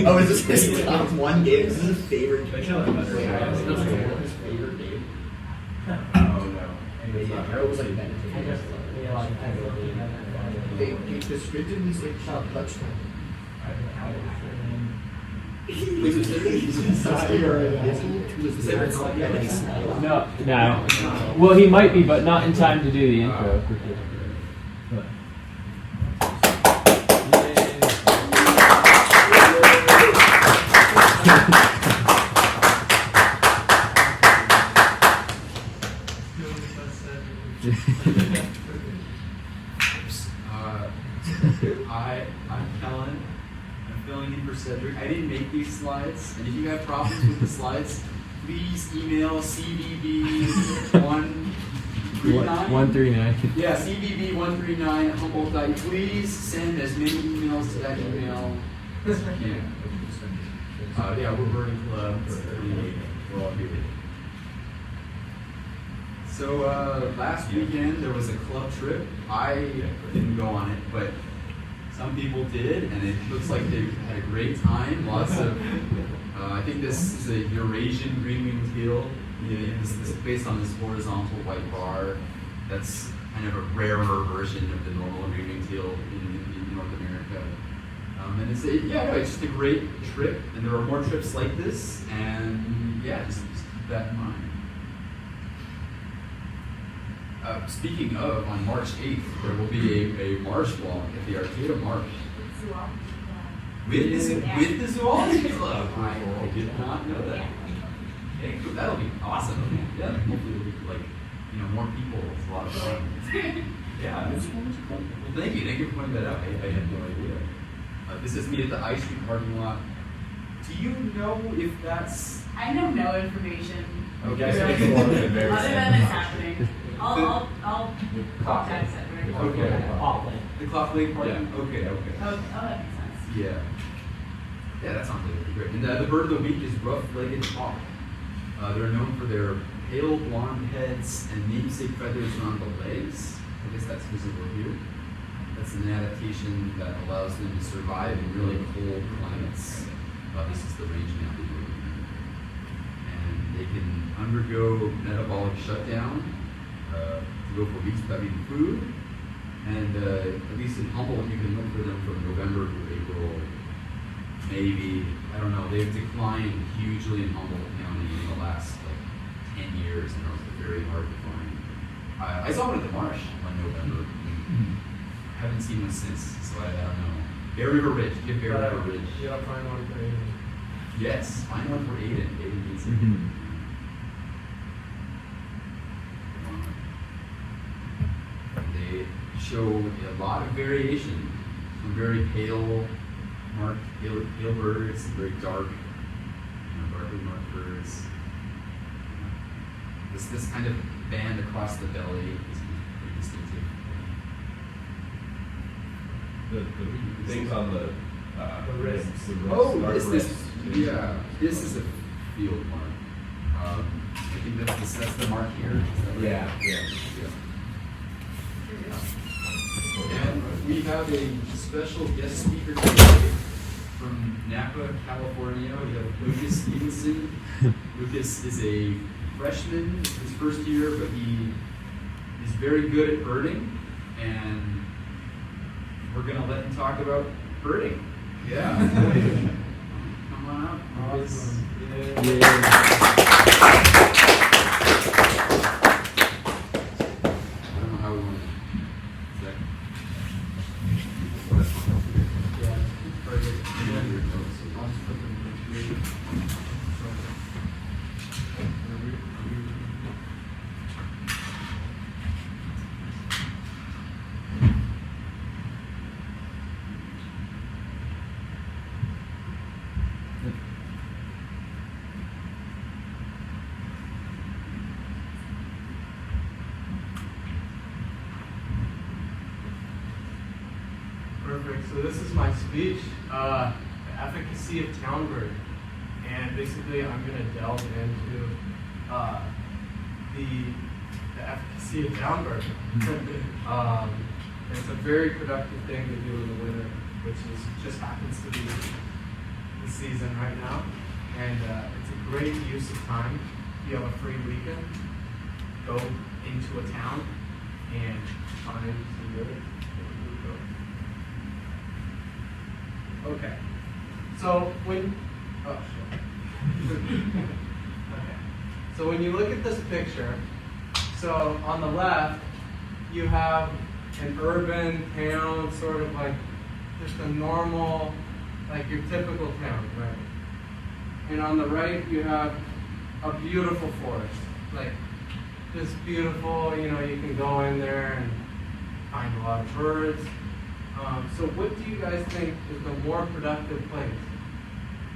Oh, is this his top one game? Is this his favorite game? Oh, no. It was like they descripted these like touchdown. No. Well, he might be, but not in time to do the intro. Hi, I'm Kellen. I'm filling in for Cedric. I didn't make these slides, and if you have problems with the slides, please email CBB139. Yeah, CBB139 Humboldt. Please send as many emails to that email as you can. Yeah, we're Burning Club. We're all here. So last weekend there was a club trip. I didn't go on it, but some people did, and it looks like they had a great time. Lots of, I think this is a Eurasian green-winged teal. This is based on this horizontal white bar. That's kind of a rarer version of the normal green-winged teal in North America. And it's just a great trip, and there are more trips like this, and yeah, just keep that in mind. Speaking of, on March 8th, there will be a marsh walk at the Arcata Marsh. With the Zoology Club? I did not know that. Okay, cool. That'll be awesome. Yeah, hopefully it'll be more people. It's a lot of fun. Yeah. Well, thank you. Thank you for pointing that out. I had no idea. This is me at the I Street parking lot. Do you know if that's... I know no information. Okay. Other than it's happening. I'll contact Cedric. Okay. The Clock Lake parking? Yeah. Okay. Oh, that makes sense. Yeah. Yeah, that sounds like it'd be great. And the bird of the week is rough-legged hawk. They're known for their pale blonde heads and namesake feathers around the legs. I guess that's visible here. That's an adaptation that allows them to survive in really cold climates. This is the range now. And they can undergo metabolic shutdown to go for weeks without eating food. And at least in Humboldt, you can look for them from November to April. Maybe, I don't know, they've declined hugely in Humboldt County in the last 10 years, and those are very hard to find. I saw one at the marsh one November. Haven't seen one since, so I don't know. Bear River Ridge, get Bear River Ridge. You gotta find one for Aiden. Yes, find one for Aiden. Aiden needs it. They show a lot of variation. Some very pale birds, some very dark, darkly marked birds. This kind of band across the belly is pretty distinctive. The things on the wrists. This is a field mark. I think that's the mark here. Is that right? Yeah. And we have a special guest speaker today from Napa, California. We have Lucas Stephenson. Lucas is a freshman, his first year, but he is very good at birding, and we're going to let him talk about birding. Yeah. Come on up. Awesome. Perfect. So this is my speech, the efficacy of town bird, and basically I'm going to delve into the efficacy of town bird. It's a very productive thing to do in the winter. which is just happens to be the season right now. And it's a great use of time. If you have a free weekend, go into a town and find some good. Okay. So when okay. So when you look at this picture, so on the left you have an urban town, sort of like just a normal, like your typical town, right? And on the right you have a beautiful forest, like just beautiful. You know, you can go in there and find a lot of birds. So what do you guys think is the more productive place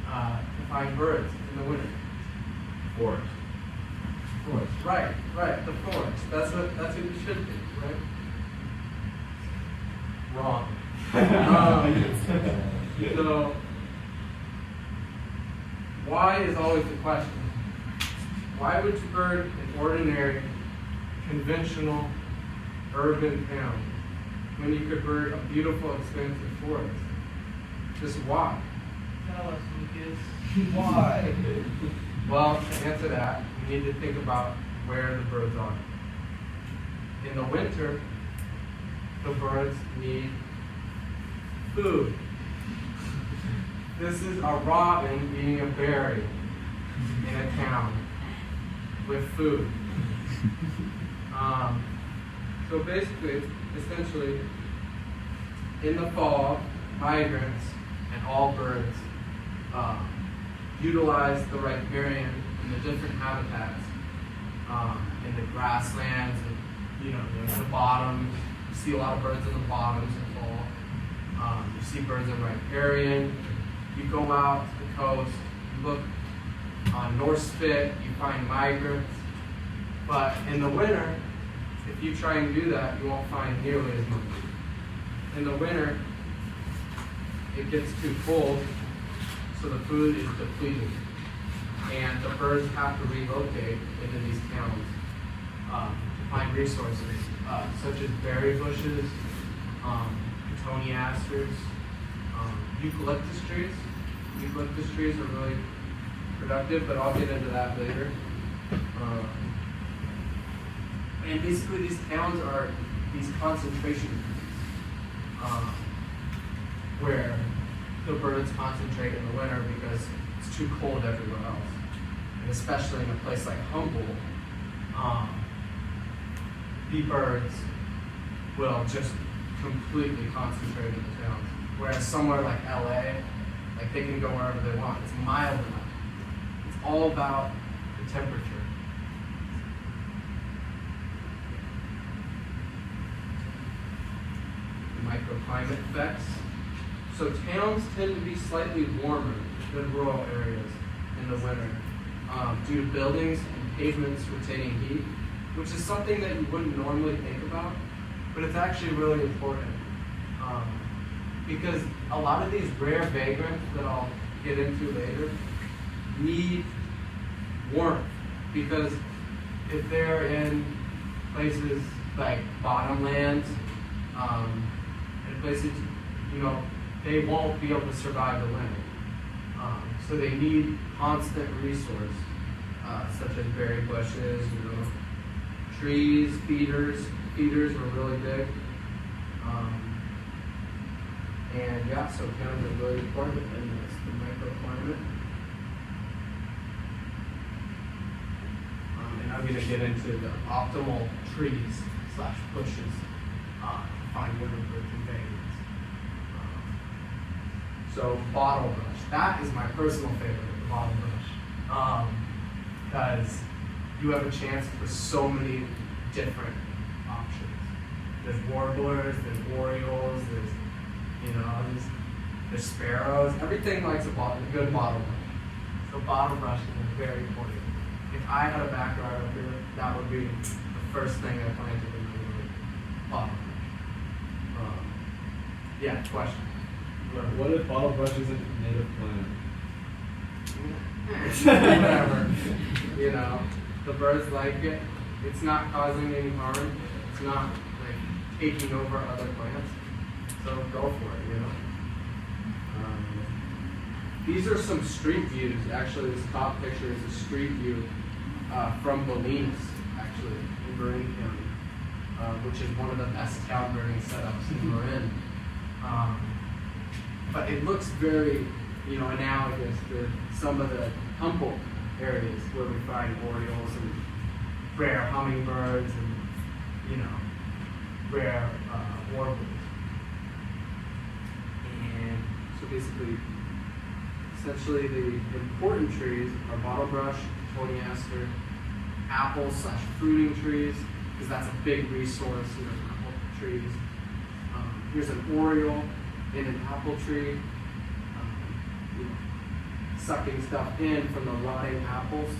to find birds in the winter? Forest. Forest. Right, the forest. That's what you should think, right? Wrong. So why is always the question. Why would you bird an ordinary, conventional, urban town when you could bird a beautiful, expansive forest? Just why? Tell us, Lucas. Why? Well, to answer that, we need to think about where the birds are. In the winter, the birds need food. This is a robin eating a berry in a town with food. So basically, essentially, in the fall, migrants and all birds utilize the riparian in the different habitats, in the grasslands, and, in the bottoms. You see a lot of birds in the bottoms in fall. You see birds in riparian. You go out to the coast, you look on North Spit, you find migrants. But in the winter, if you try and do that, you won't find nearly as much. In the winter, it gets too cold, so the food is depleted. And the birds have to relocate into these towns to find resources, such as berry bushes, cotoneasters, eucalyptus trees. Eucalyptus trees are really productive, but I'll get into that later. And basically these towns are these concentration camps, where the birds concentrate in the winter because it's too cold everywhere else. And especially in a place like Humboldt, the birds will just completely concentrate in the towns. Whereas somewhere like LA, like they can go wherever they want. It's mild enough. It's all about the temperature. Microclimate effects. So towns tend to be slightly warmer than rural areas in the winter due to buildings and pavements retaining heat, which is something that you wouldn't normally think about, but it's actually really important because a lot of these rare vagrants that I'll get into later need warmth, because if they're in places like bottomlands, in places, they won't be able to survive the winter. So they need constant resource, such as berry bushes, trees, feeders. Feeders are really big. And yeah, so towns are really important in the microclimate. And I'm going to get into the optimal trees / bushes to find winter birds and vagrants. So bottle brush, that is my personal favorite, the bottle brush, because you have a chance for so many different options. There's warblers, there's orioles, there's sparrows. Everything likes a good bottle brush. So bottle brush is very important. If I had a backyard up here, that would be the first thing I planted in my room. Bottle brush. Yeah, question. What if bottle brush isn't a native plant? Whatever. The birds like it. It's not causing any harm. It's not like taking over other plants. So go for it, These are some street views. Actually, this top picture is a street view from Bolinas, actually, in Marin County, which is one of the best town birding setups in Marin. But it looks very, analogous to some of the Humboldt areas where we find orioles and rare hummingbirds and, rare warblers. And so basically, essentially the important trees are bottlebrush, Toniaster, apple/fruiting trees, because that's a big resource, apple trees. Here's an oriole in an apple tree, sucking stuff in from the rotting apples,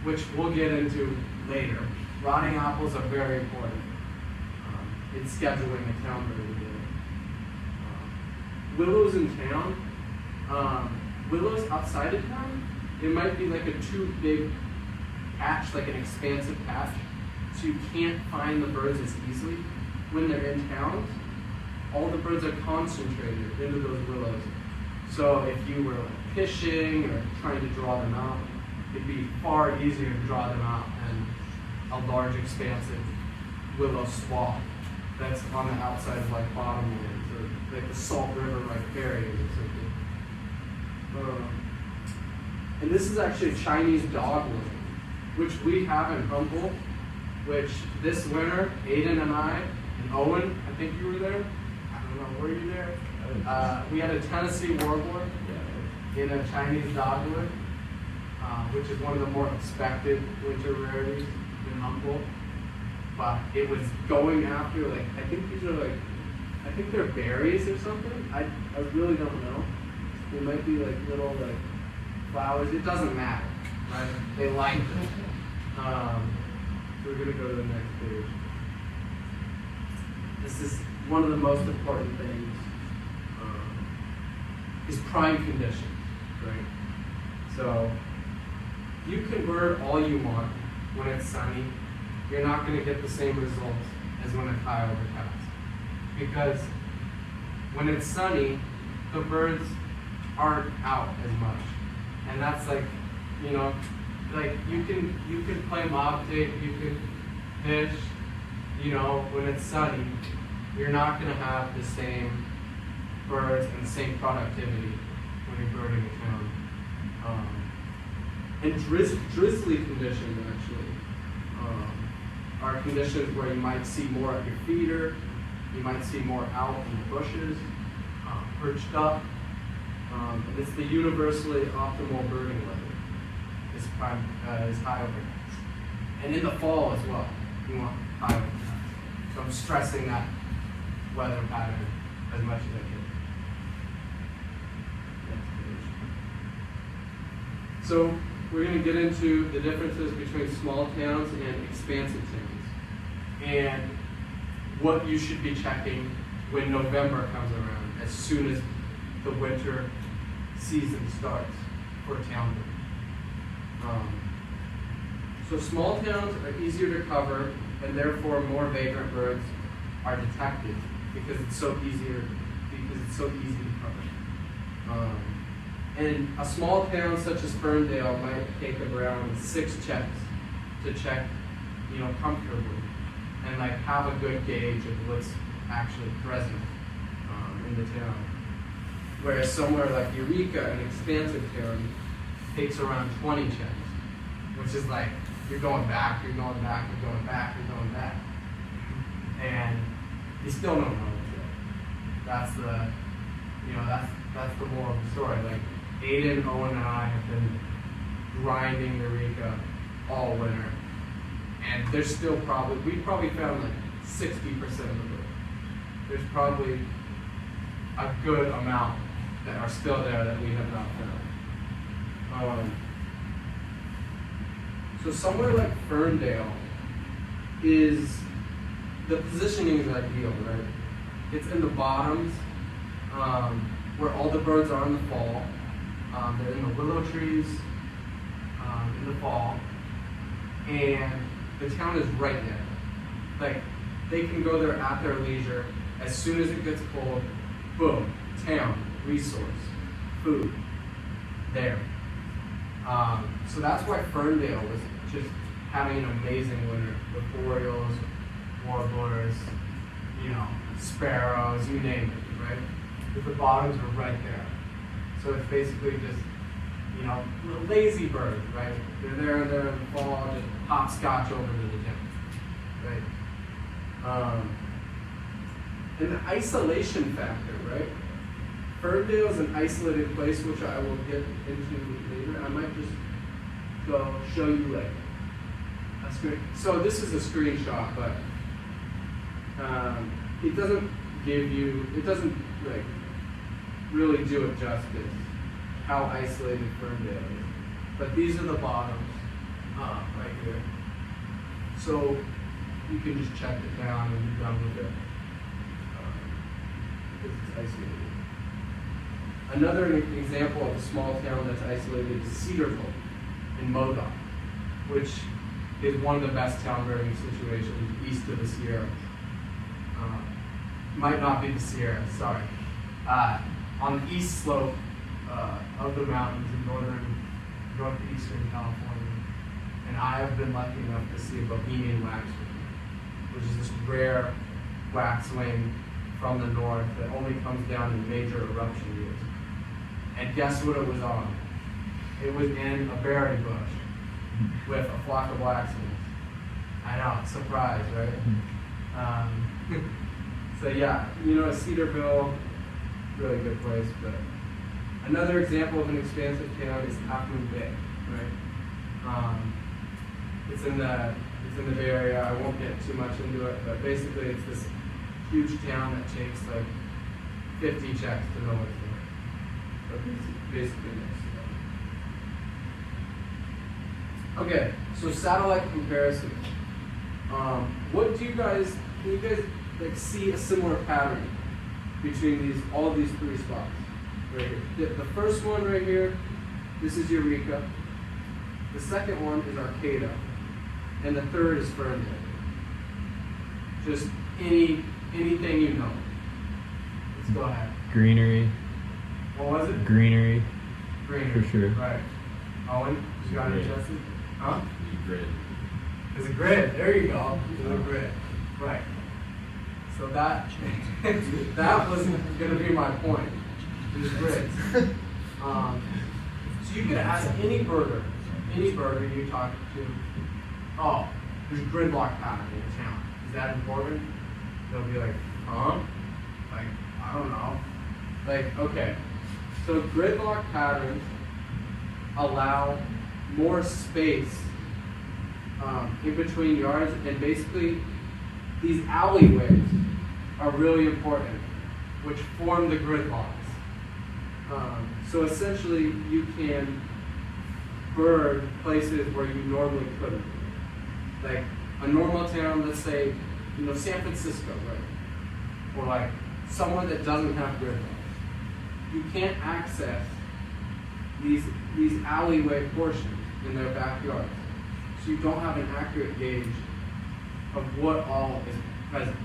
which we'll get into later. Rotting apples are very important in scheduling a town birding day. Willows in town, willows outside of town, it might be like a too big patch, like an expansive patch, so you can't find the birds as easily. When they're in towns, all the birds are concentrated into those willows. So if you were fishing or trying to draw them out, it'd be far easier to draw them out than a large expansive willow swamp that's on the outside of like bottomlands or like the Salt River riparian or something. And this is actually a Chinese dogwood, which we have in Humboldt, which this winter, Aiden and I, and Owen, I think you were there. I don't know, were you there? We had a Tennessee warbler in a Chinese dogwood, which is one of the more expected winter rarities in Humboldt. But it was going after, I think these are I think they're berries or something. I really don't know. They might be little flowers. It doesn't matter, right? They like it. We're gonna go to the next page. This is one of the most important things. Is prime conditions, right? So you can bird all you want when it's sunny. You're not going to get the same results as when it's high overcast, because when it's sunny, the birds aren't out as much, and that's you can play mob tape, you can fish, when it's sunny, you're not going to have the same birds and the same productivity when you're birding a town. And drizzly conditions actually are conditions where you might see more at your feeder, you might see more out in the bushes, perched up. And it's the universally optimal birding weather is high overcast. And in the fall as well, you want high overcast. So I'm stressing that weather pattern as much as I can. So we're going to get into the differences between small towns and expansive towns, and what you should be checking when November comes around, as soon as the winter season starts for town birding. So small towns are easier to cover, and therefore more vagrant birds are detected because it's so easy to cover. And a small town such as Ferndale might take around 6 checks to check, comfortably, and have a good gauge of what's actually present in the town. Whereas somewhere like Eureka, an expansive town, takes around 20 checks, which is you're going back, you're going back, you're going back, you're going back, and you still don't know what's there. That's the, that's the moral of the story. Aiden, Owen, and I have been grinding Eureka all winter, and there's still we probably found 60% of the birds. There's probably a good amount that are still there that we have not found. So somewhere like Ferndale the positioning is ideal, right? It's in the bottoms, where all the birds are in the fall. They're in the willow trees in the fall, and the town is right there. They can go there at their leisure. As soon as it gets cold, boom, town. resource, food, there. So that's why Ferndale was just having an amazing winter with orioles, warblers, sparrows, you name it, right? Because the bottoms are right there. So it's basically just, little lazy birds, right? They're there in the fall, just hopscotch over to the town, right? And the isolation factor, right? Ferndale is an isolated place, which I will get into later. I might just go show you like a screen. So this is a screenshot, but it doesn't like really do it justice how isolated Ferndale is. But these are the bottoms right here. So you can just check it down and be done with it. Because it's isolated. Another example of a small town that's isolated is Cedarville in Modoc, which is one of the best town birding situations east of the Sierra. Might not be the Sierra, sorry. On the east slope of the mountains in northeastern California. And I have been lucky enough to see a Bohemian waxwing, which is this rare waxwing from the north that only comes down in major eruption years. And guess what it was on? It was in a berry bush with a flock of waxwings. I know, surprise, right? So yeah, Cedarville, really good place. But another example of an expansive town is Half Moon Bay, right? It's in the Bay Area. I won't get too much into it, but basically it's this huge town that takes like 50 checks to know what's there. But basically next to that. Okay, so satellite comparison. What do you guys? Can you guys like see a similar pattern between all these three spots right here? The first one right here, this is Eureka. The second one is Arcata, and the third is Ferndale. Just anything you know. Let's go ahead. Greenery. What was it? Greenery. Greenery. For sure. Right. Owen, you got it, Justin? Huh? Grid. There's a grid. There you go. There's a grid. Right. So that was going to be my point. There's grids. So you could ask any birder you talk to, oh, there's gridlock pattern in the town. Is that important? They'll be like, huh? Like, I don't know. Like, okay. So gridlock patterns allow more space in between yards, and basically these alleyways are really important, which form the gridlocks. So essentially you can bird places where you normally couldn't. Like a normal town, let's say, San Francisco, right? Or like somewhere that doesn't have gridlocks. You can't access these alleyway portions in their backyards. So you don't have an accurate gauge of what all is present.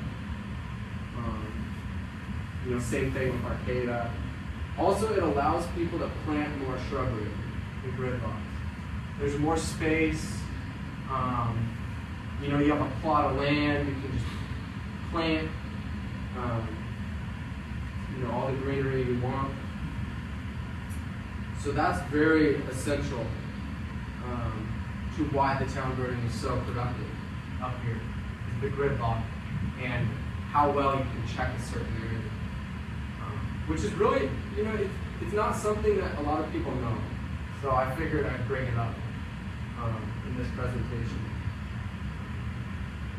Same thing with Arcata. Also, it allows people to plant more shrubbery in gridlocks. There's more space. You have a plot of land, you can just plant all the greenery you want. So that's very essential to why the town birding is so productive up here, is the gridlock and how well you can check a certain area. Which is really, it's not something that a lot of people know. So I figured I'd bring it up in this presentation.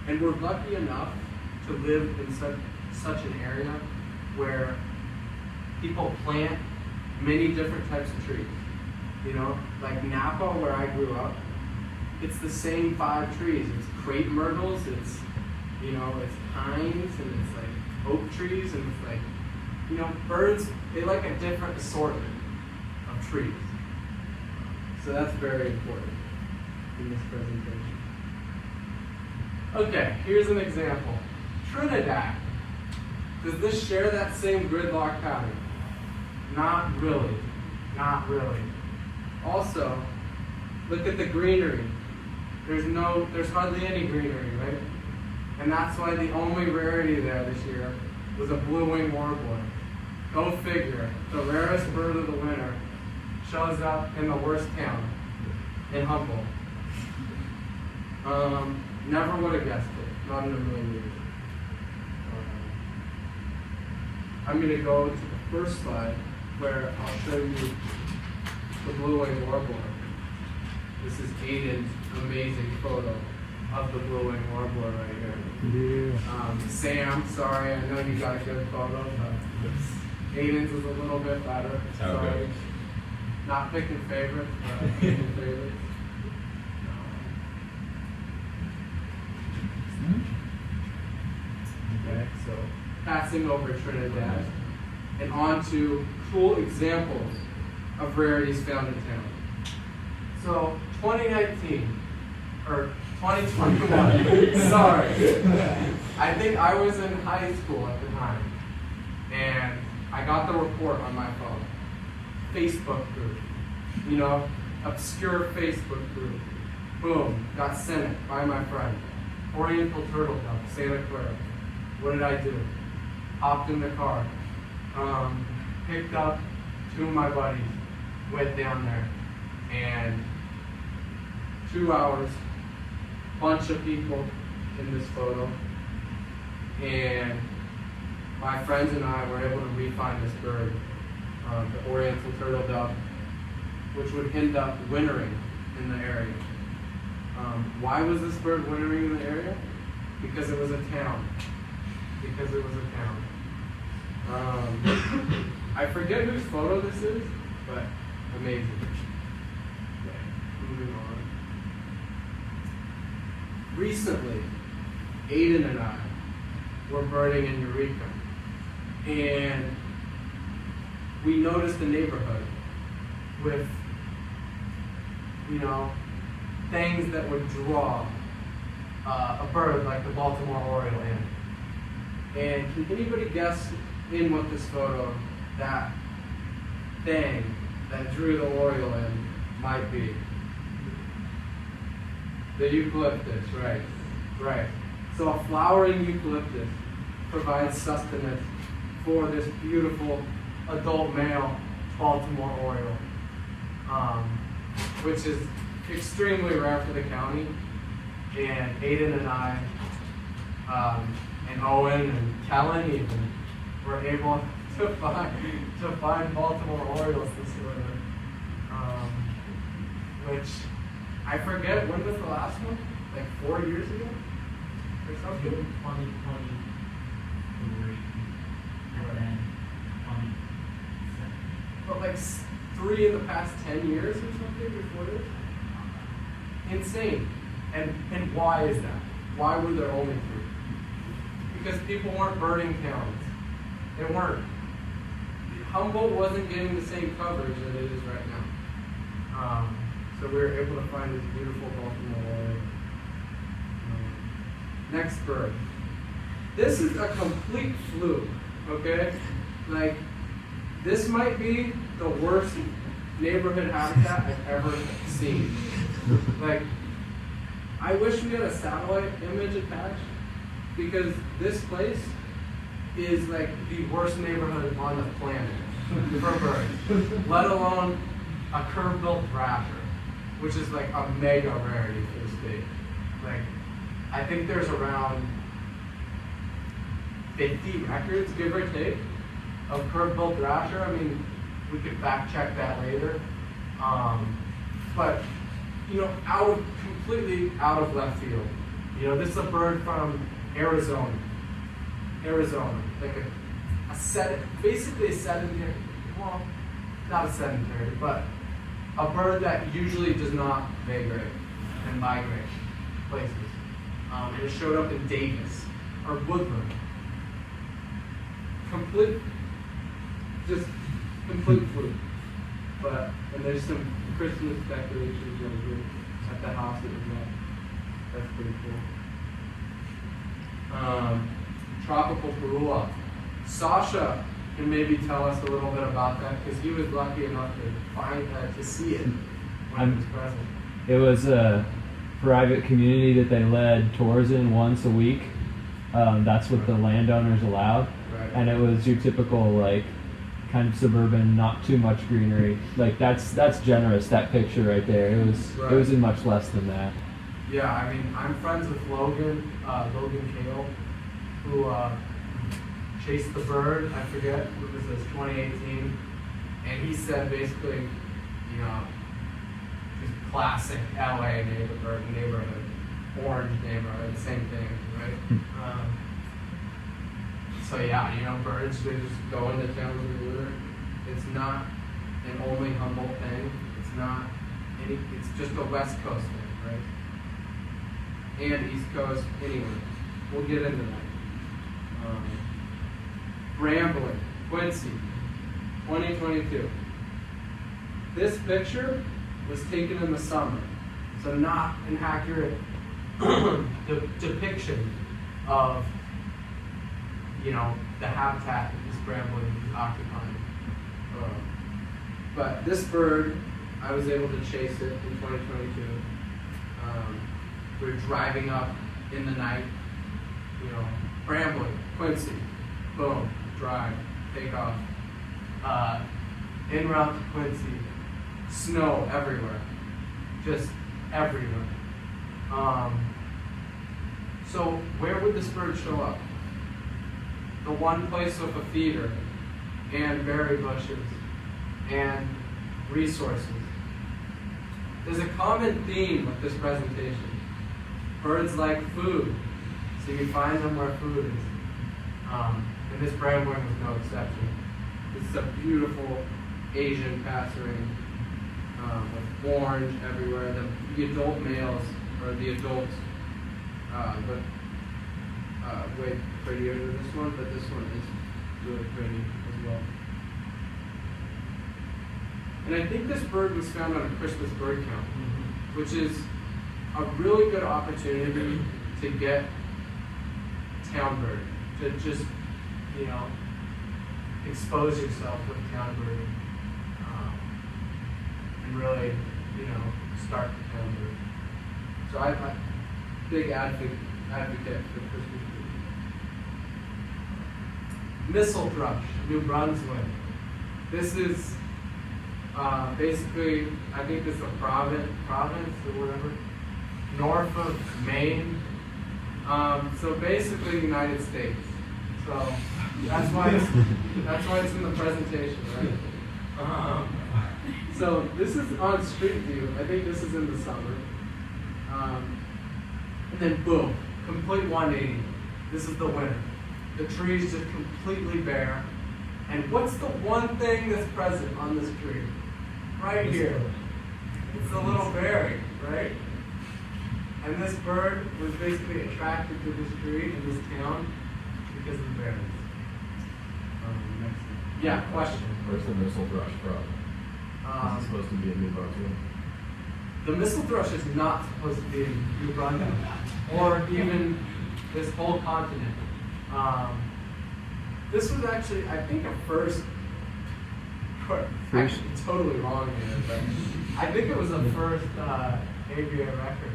And we're lucky enough to live in such an area where people plant many different types of trees. Like Napa, where I grew up, it's the same 5 trees. It's crepe myrtles, it's pines, and it's like oak trees, and it's like, birds, they like a different assortment of trees. So that's very important in this presentation. Okay, here's an example. Trinidad. Does this share that same gridlock pattern? Not really. Not really. Also, look at the greenery. There's hardly any greenery, right? And that's why the only rarity there this year was a blue-winged warbler. Go figure. The rarest bird of the winter shows up in the worst town, in Humboldt. Never would have guessed it. Not in a million years. I'm going to go to the first slide where I'll show you the blue-winged warbler. This is Aiden's amazing photo of the blue-winged warbler right here. Sam, sorry, I know you got a good photo, but Aiden's was a little bit better. Sorry. Not picking favorites, but picking favorites. Okay, so passing over Trinidad and on to cool examples of rarities found in town. So 2019 or 2021, sorry. I think I was in high school at the time and I got the report on my phone. Facebook group, obscure Facebook group. Boom, got sent it by my friend. Oriental turtle dove, Santa Clara. What did I do? Hopped in the car, picked up two of my buddies, went down there, and 2 hours, bunch of people in this photo, and my friends and I were able to re-find this bird, the Oriental turtle dove, which would end up wintering in the area. Why was this bird wintering in the area? Because it was a town. I forget whose photo this is, but amazing. Okay, moving on. Recently, Aiden and I were birding in Eureka, and we noticed a neighborhood with, things that would draw a bird like the Baltimore Oriole in. And can anybody guess in what this photo, that thing that drew the Oriole in might be? The eucalyptus, right. Right. So a flowering eucalyptus provides sustenance for this beautiful adult male Baltimore Oriole, which is extremely rare for the county. And Aiden and I, and Owen and Kellen even, were able to find Baltimore Orioles this winter, which I forget, when was the last one? Like 4 years ago or something? 2023 and then 27. But like 3 in the past 10 years or something before this? Insane. And why is that? Why were there only 3? Because people weren't birding towns. They weren't. Humboldt wasn't getting the same coverage that it is right now. So we were able to find this beautiful Baltimore Oriole. Next bird. This is a complete fluke, okay? Like, this might be the worst neighborhood habitat I've ever seen. Like, I wish we had a satellite image attached, because this place is like the worst neighborhood on the planet for birds, let alone a curve-billed thrasher, which is like a mega rarity for the state. Like, I think there's around 50 records, give or take, of curve-billed thrasher. I mean, we could fact check that later. But, completely out of left field. This is a bird from Arizona, like basically a sedentary, well, not a sedentary, but a bird that usually does not migrate and migrate places. And it showed up in Davis, or Woodland. Complete fluke. And there's some Christmas decorations over here at the house that was at. That's pretty cool. Tropical Parula. Sasha can maybe tell us a little bit about that, because he was lucky enough to see it when it was present. It was a private community that they led tours in once a week. That's what the landowners allowed. Right. And it was your typical, like, kind of suburban, not too much greenery. Like, that's generous, that picture right there. It was in much less than that. Yeah, I mean, I'm friends with Logan Kale, who chased the bird. I forget what was this, 2018, and he said basically, you know, just classic LA neighborhood, orange neighborhood, same thing, right? So yeah, you know, birds, they just go into town when they litter. It's not an only Humboldt thing. It's just a West Coast thing, right? And East Coast, anyway. We'll get into that. Rambling, Quincy, 2022. This picture was taken in the summer, so not an accurate depiction of, you know, the habitat that this rambling is occupying. But this bird, I was able to chase it in 2022. We were driving up in the night, you know, rambling, Quincy, boom, drive, take off. En route to Quincy, snow everywhere, just everywhere. So where would this bird show up? The one place with a feeder and berry bushes and resources. There's a common theme with this presentation. Birds like food, so you find them where food is. And this brambling was no exception. This is a beautiful Asian passerine with orange everywhere. The adult males, or the adults, look way prettier than this one, but this one is really pretty as well. And I think this bird was found on a Christmas bird count, which is a really good opportunity to get town bird, to just, you know, expose yourself with town birding, and really, you know, start the town bird. So I'm a big advocate for Christmas bird. Missel thrush, New Brunswick. This is basically, I think this is a province or whatever, north of Maine. So basically United States. So that's why it's in the presentation, right? So this is on Street View. I think this is in the summer. And then boom, complete 180. This is the winter. The tree's just completely bare. And what's the one thing that's present on this tree? Right here. It's a little berry, right? And this bird was basically attracted to this tree in this town because of the berries. Next thing. Yeah, question. Where's the missile thrush from? Is it supposed to be in New Brunswick? The missile thrush is not supposed to be in New Brunswick or even this whole continent. This was actually, I think, a first. Actually, totally wrong here, but I think it was a first aviary record.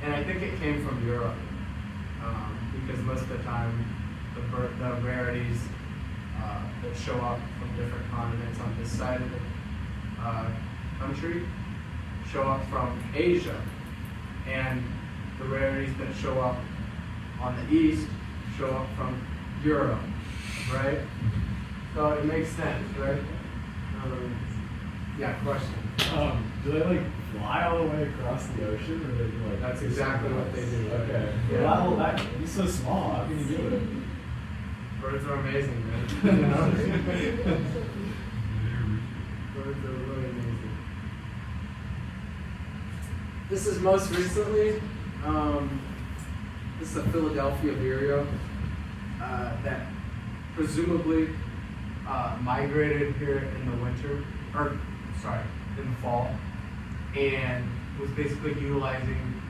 And I think it came from Europe, because most of the time the rarities that show up from different continents on this side of the country show up from Asia, and the rarities that show up on the east show up from Europe, right? So it makes sense, right? Yeah, question. Do they like fly all the way across the ocean, or they like? That's exactly what they do. Okay. Yeah. Well, he's so small. How can you do it? Birds are amazing, man. You know? Birds are really amazing. This is most recently. This is a Philadelphia vireo that presumably migrated here in the winter, in the fall, and was basically utilizing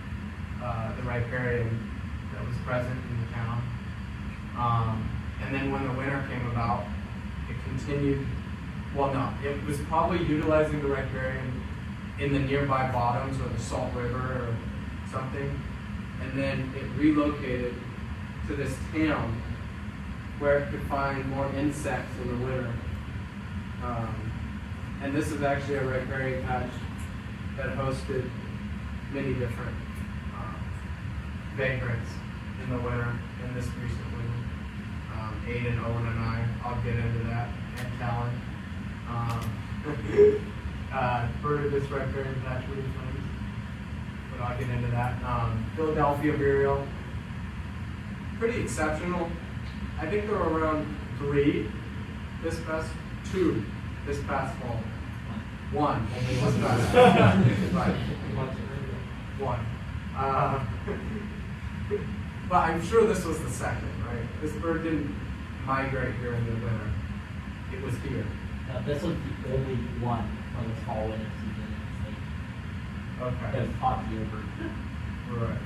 the riparian that was present in the town. And then when the winter came about, it continued. Well, no, it was probably utilizing the riparian in the nearby bottoms or the Salt River or something. And then it relocated to this town where it could find more insects in the winter. And this is actually a riparian patch that hosted many different vagrants in the winter, and this recent winter. Aiden, Owen, and I'll get into that, and Callan. Birded this riparian patch really times, but I'll get into that. Philadelphia burial, pretty exceptional. I think there were around 2 this past fall. One, only this past right. One. But I'm sure this was the second, right? This bird didn't migrate here in the winter. It was here. No, this was the only one for this fall winter season in the state. That Okay. was popular bird. Right.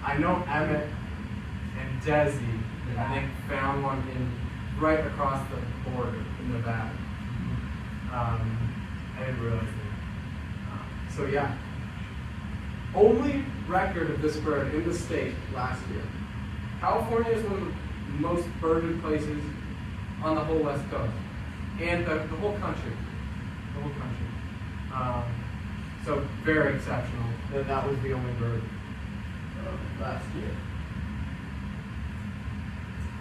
I know Emmett and Desi, I think, found one right across the border in Nevada. I didn't realize that. So yeah, only record of this bird in the state last year. California is one of the most birded places on the whole West Coast and the whole country. The whole country. So very exceptional that was the only bird last year.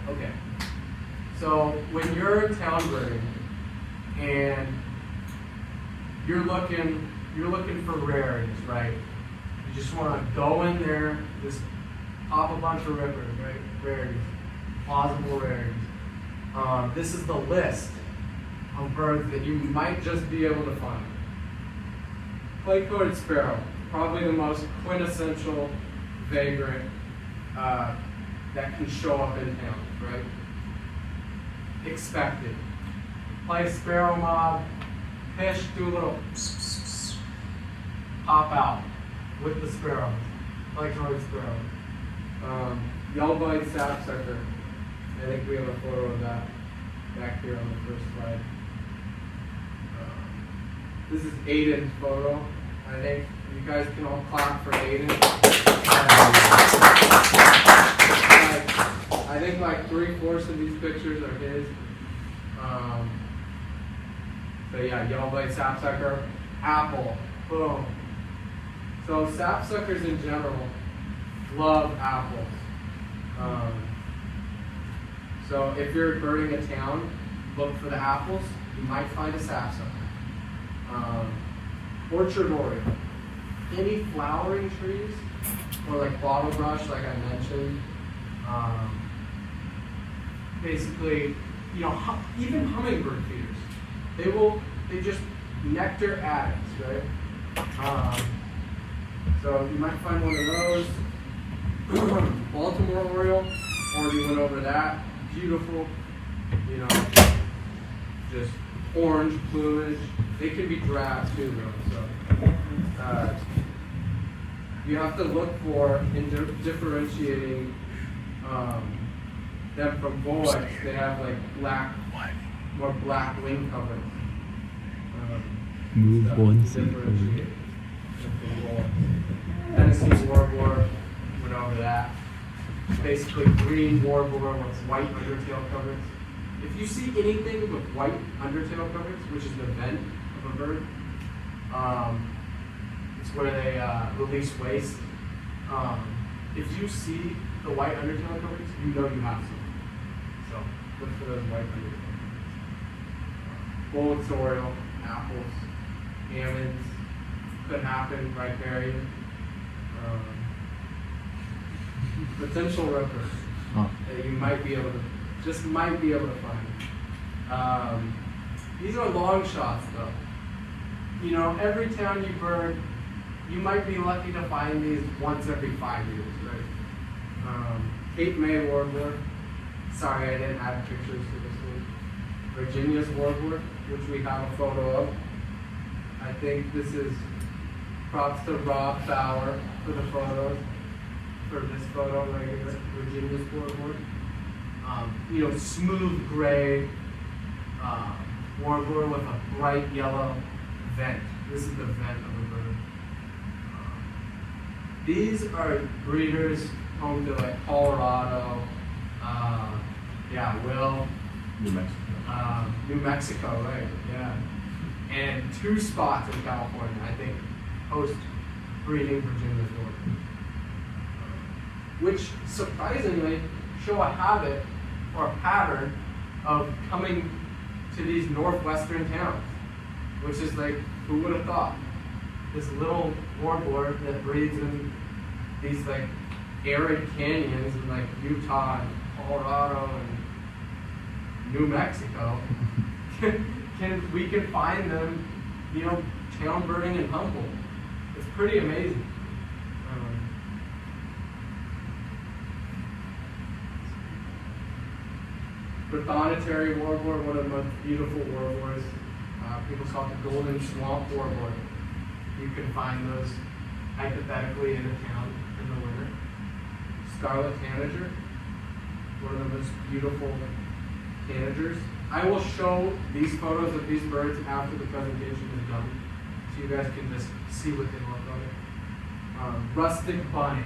Okay. So when you're town birding and you're looking for rarities, right? You just want to go in there, just pop a bunch of rippers, right? Rarities, plausible rarities. This is the list of birds that you might just be able to find. Clay-coated sparrow, probably the most quintessential vagrant that can show up in town, right? Expected. Play sparrow mob, fish, do a little pop out with the sparrows, clay-coated sparrow. Yellow-bellied sapsucker. I think we have a photo of that back here on the first slide. This is Aiden's photo. I think you guys can all clap for Aiden. I think like 3/4 of these pictures are his. So yeah, yellow-bellied sapsucker, apple, boom. So sapsuckers in general love apples. So if you're birding a town, look for the apples. You might find a sapsucker. Orchard oriole. Any flowering trees, or like bottle brush, like I mentioned. Basically, even hummingbird feeders. They just nectar addicts, right? So you might find one of those. Baltimore oriole, already went over that. Beautiful, just orange plumage. They can be drab too, though. So you have to look for in differentiating them from boys. They have like more black wing coverings. Move one seat differentiate them from boys. Tennessee warbler, went over that. Basically green warbler with white undertail coverings. If you see anything with white undertail coverings, which is an event of a bird, it's where they release waste. If you see the white undertail coverings, you know you have some. So look for those white undertail coverings. Bullets oriole, apples, almonds, could happen, riparian. Potential rippers that you might be able to find. These are long shots though. Every town you bird, you might be lucky to find these once every 5 years, right? Cape May warbler. Sorry, I didn't add pictures to this one. Virginia's warbler, which we have a photo of. I think this is props to Rob Fowler for the photos. For this photo right here, Virginia's warbler. Smooth gray warbler with a bright yellow vent. This is the vent of a bird. These are breeders home to like Colorado, Will, New Mexico. New Mexico, right? Yeah, and 2 spots in California, I think, host breeding Virginia Thorn, which surprisingly show a habit or a pattern of coming to these northwestern towns, which is like, who would have thought? This little warbler that breeds in these like arid canyons in like Utah and Colorado and New Mexico, we can find them, town birding in Humboldt. It's pretty amazing. Prothonotary warbler, one of the most beautiful warblers. People call it the golden swamp warbler. You can find those hypothetically in a town in the winter. Scarlet tanager, one of the most beautiful tanagers. I will show these photos of these birds after the presentation is done, so you guys can just see what they look like. Rustic bunny,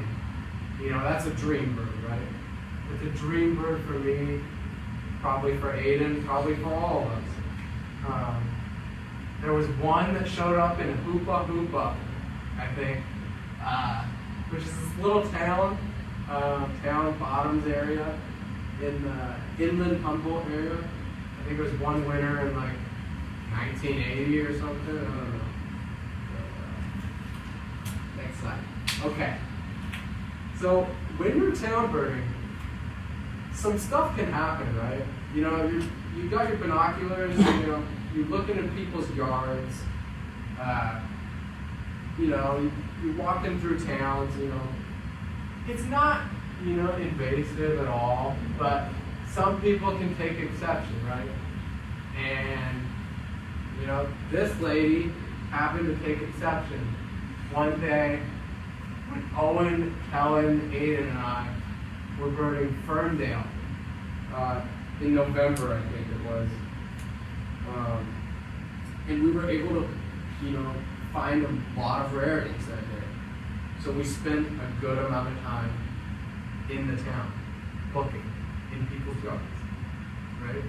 that's a dream bird, right? It's a dream bird for me, probably for Aiden, probably for all of us. There was one that showed up in Hoopa Hoopa, I think, which is this little town bottoms area in the inland Humboldt area. I think it was one winter in like 1980 or something. I don't know. Next slide. Okay. So when you're town birding, some stuff can happen, right? You got your binoculars, you're looking at people's yards, you're walking through towns, It's not, invasive at all, but some people can take exception, right? And, this lady happened to take exception. One day, when Owen, Helen, Aiden, and I were birding Ferndale, in November, I think it was. And we were able to, find a lot of rarities that day. So we spent a good amount of time in the town, looking in people's yards, right?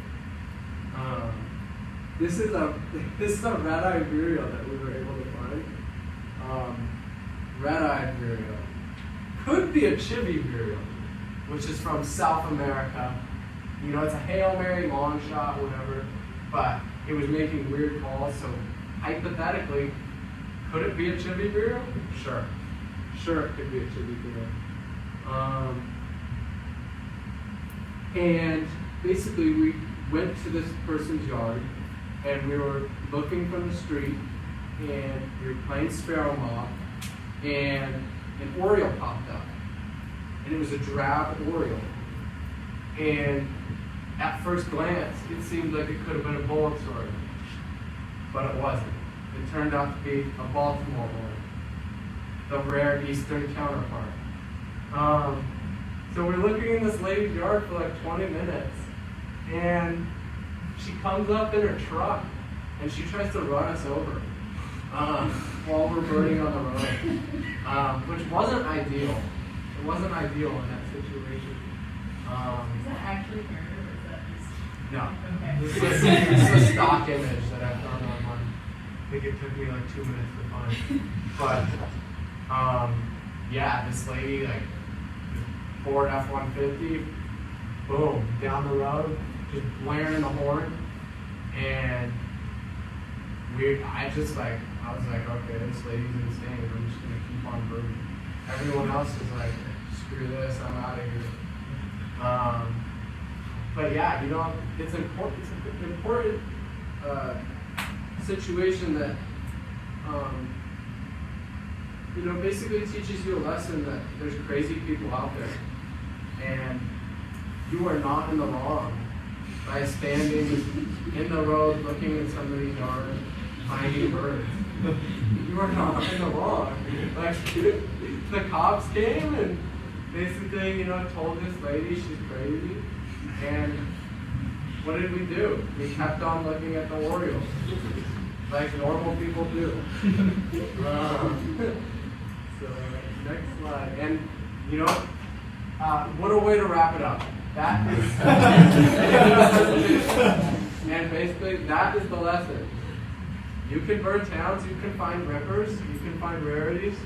This is a red-eyed vireo that we were able to find. Red-eyed vireo. Could be a chivy vireo, which is from South America. It's a Hail Mary long shot, whatever, but it was making weird calls, so hypothetically, could it be a chivy vireo? Sure. Sure, it could be a chivy vireo. And basically, we went to this person's yard, and we were looking from the street, and we were playing sparrow moth, and an oriole popped up. And it was a drab oriole. And at first glance, it seemed like it could have been a bullet sword, but it wasn't. It turned out to be a Baltimore one, the rare eastern counterpart. So we're looking in this lady's yard for like 20 minutes, and she comes up in her truck, and she tries to run us over while we're birding on the road, which wasn't ideal. It wasn't ideal in that situation. Is that actually murder or is that just... No. Okay. This is a stock image that I found online. I think it took me like 2 minutes to find. But, this lady, like, Ford F-150, boom, down the road, just blaring the horn. And I was like, okay, this lady's insane. I'm just going to keep on birding. Everyone else is like, screw this, I'm out of here. But yeah, it's important. It's an important situation that, basically teaches you a lesson that there's crazy people out there, and you are not in the wrong by standing in the road looking at somebody's yard, finding birds. You are not in the wrong. Like, the cops came and basically, told this lady she's crazy. And what did we do? We kept on looking at the Orioles, like normal people do. So next slide. And you know, what a way to wrap it up. That is, and basically that is the lesson. You can burn towns, you can find rippers, you can find rarities,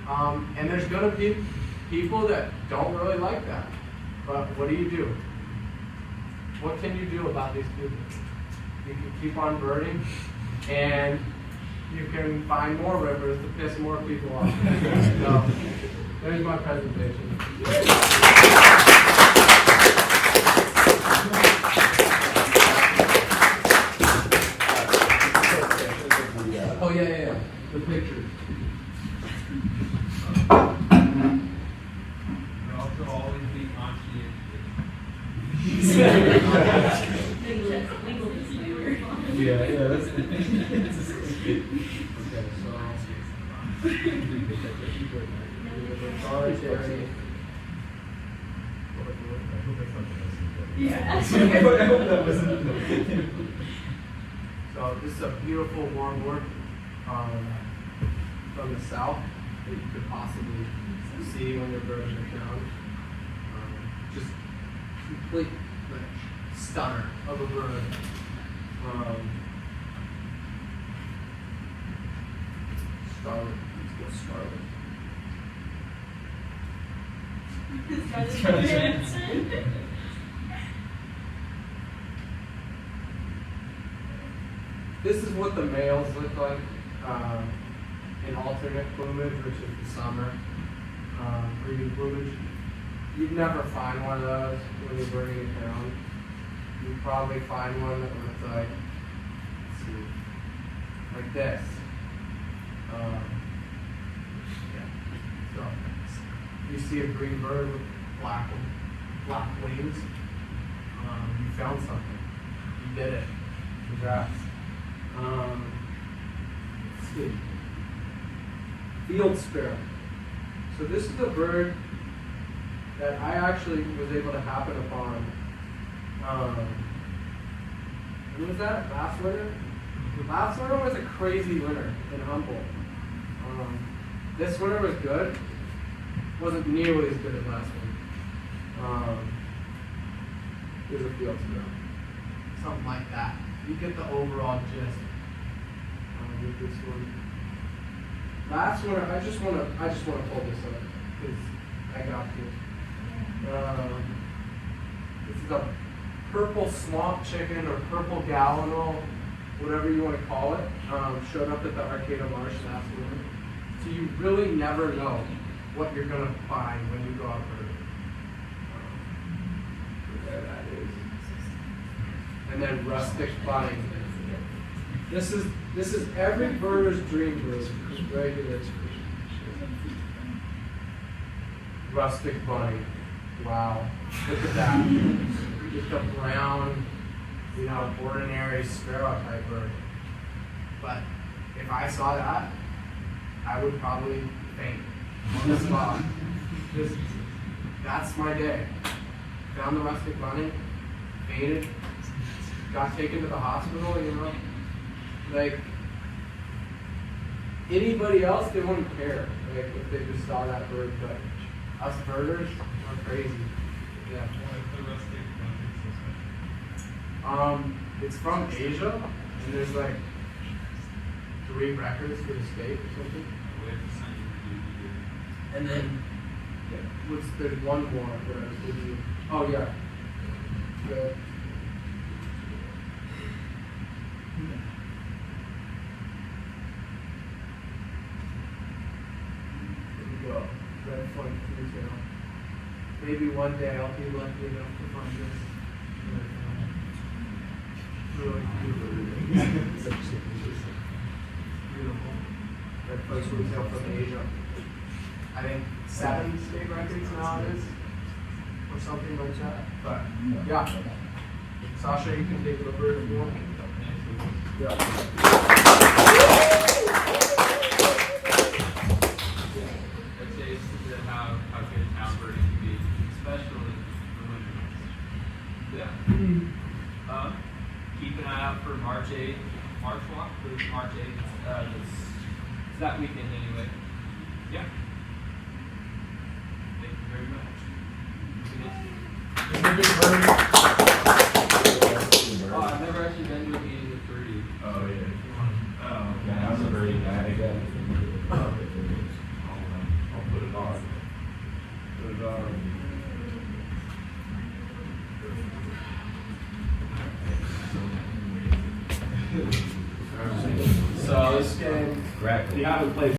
and there's going to be people that don't really like that. But what do? What can you do about these people? You can keep on burning, and you can find more rivers to piss more people off. So, there's my presentation. Oh yeah. The pictures. Also always be conscientious. Legal disclaimer. Yeah, that's Okay, so. Sorry, Terry. Yeah. I hope that wasn't. So this is a beautiful longboard from the south that you could possibly see when you're birding it down. Just complete like, stunner of a bird. Scarlet. Let's go scarlet. This is what the males look like in alternate plumage, which is the summer breeding plumage. You'd never find one of those when you're birding it down. You'd probably find one that looks like, let's see, like this. Yeah. So you see a green bird with black wings. You found something. You did it. Congrats. Let's see. Field sparrow. So this is a bird that I actually was able to happen upon. When was that? Last winter? Last winter was a crazy winter in Humboldt. This winter was good. Wasn't nearly as good as last one. Here's a field sparrow. Something like that. You get the overall gist with this one. Last one, I just want to pull this up because I got to. This is a purple swamp chicken or purple gallinal, whatever you want to call it. Showed up at the Arcata Marsh last winter. So you really never know what you're going to find when you go out birding. There that is. And then rustic bunny. This is every birder's dream bird. Right here. Rustic bunny. Wow. Look at that. Just a brown, ordinary sparrow type bird. But if I saw that, I would probably faint on the spot. That's my day. Found the rustic bunny, fainted, got taken to the hospital, Like, anybody else, they wouldn't care, like, if they just saw that bird, but us birders, we're crazy. Yeah. It's from Asia, and there's like 3 records for the state or something. And then, there's one more that I was thinking. Oh, yeah. Good. Red flag detail. Maybe one day I'll be lucky enough to find this. Really beautiful. Red flag detail from Asia. I think 7 state records now it is, or something like that. But yeah, Sasha, you can take it over if you want. Yeah. How good town birding can be, especially the winter months. keep an eye out for March 8th. March walk? March 8th. It's that weekend anyway. Yeah. Thank you very much. Oh, I've never actually been to a meeting with Birdie. Oh, yeah. Oh, Yeah, I'm a birdie guy again. I'll put it on. Put it on. So this game, Correct. you haven't played